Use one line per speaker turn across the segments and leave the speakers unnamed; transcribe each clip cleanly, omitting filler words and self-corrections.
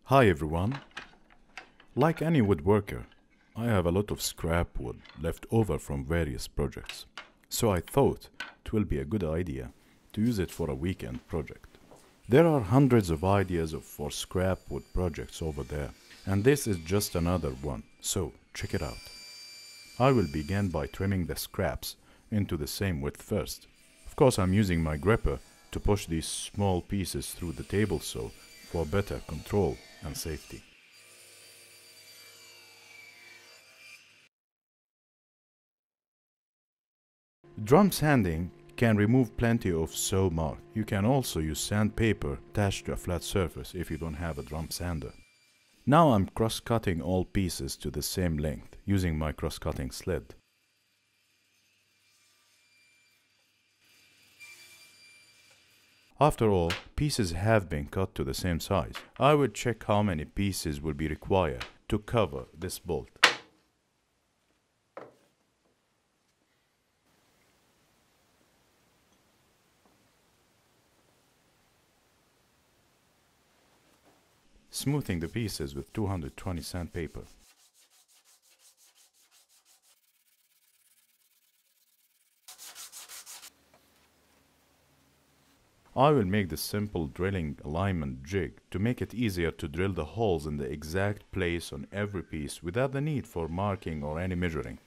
Hi everyone. Like any woodworker, I have a lot of scrap wood left over from various projects. So I thought it will be a good idea to use it for a weekend project. There are hundreds of ideas for scrap wood projects over there, and this is just another one, so check it out. I will begin by trimming the scraps into the same width first. Of course, I'm using my gripper to push these small pieces through the table saw for better control and safety. Drum sanding can remove plenty of saw mark. You can also use sandpaper attached to a flat surface if you don't have a drum sander. Now I'm cross-cutting all pieces to the same length using my cross-cutting sled. After all pieces have been cut to the same size, I will check how many pieces will be required to cover this bolt. Smoothing the pieces with 220 sandpaper. I will make this simple drilling alignment jig to make it easier to drill the holes in the exact place on every piece without the need for marking or any measuring.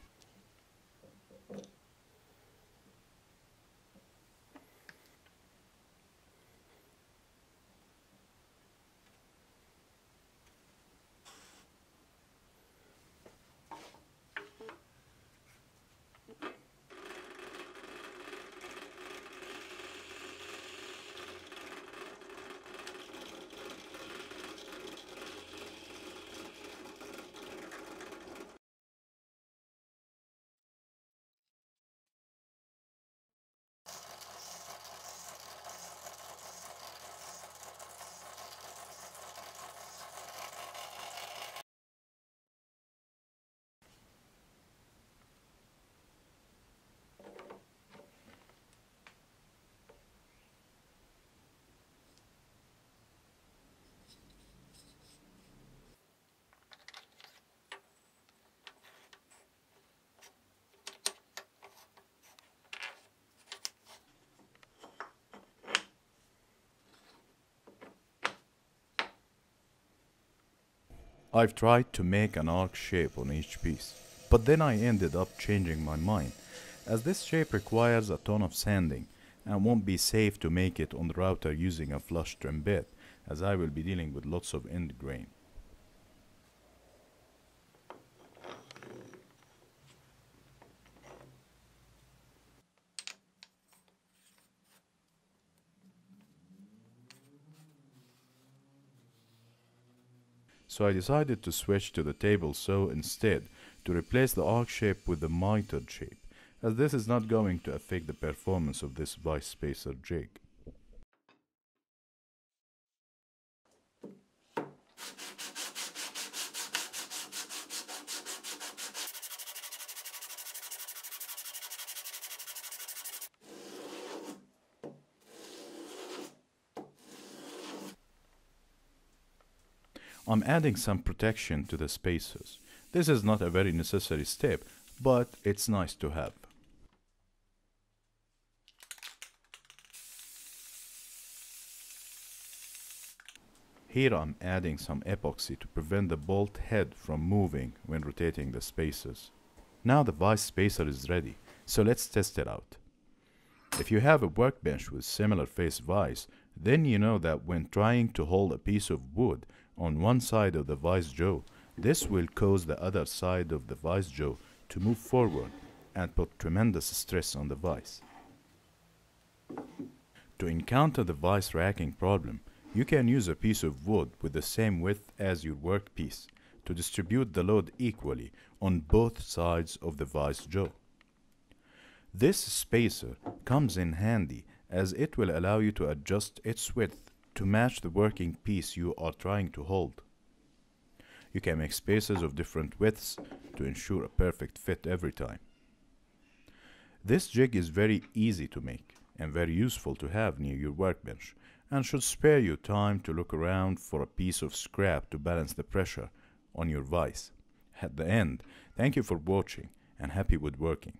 I've tried to make an arc shape on each piece, but then I ended up changing my mind, as this shape requires a ton of sanding and won't be safe to make it on the router using a flush trim bit, as I will be dealing with lots of end grain. So I decided to switch to the table saw instead to replace the arc shape with the mitered shape, as this is not going to affect the performance of this vice spacer jig. I'm adding some protection to the spacers. This is not a very necessary step, but it's nice to have. Here I'm adding some epoxy to prevent the bolt head from moving when rotating the spacers. Now the vice spacer is ready, so let's test it out. If you have a workbench with similar face vise, then you know that when trying to hold a piece of wood on one side of the vice jaw, this will cause the other side of the vice jaw to move forward and put tremendous stress on the vise. To encounter the vice racking problem, you can use a piece of wood with the same width as your workpiece to distribute the load equally on both sides of the vice jaw. This spacer comes in handy as it will allow you to adjust its width to match the working piece you are trying to hold. You can make spacers of different widths to ensure a perfect fit every time. This jig is very easy to make and very useful to have near your workbench, and should spare you time to look around for a piece of scrap to balance the pressure on your vise. At the end, thank you for watching and happy woodworking.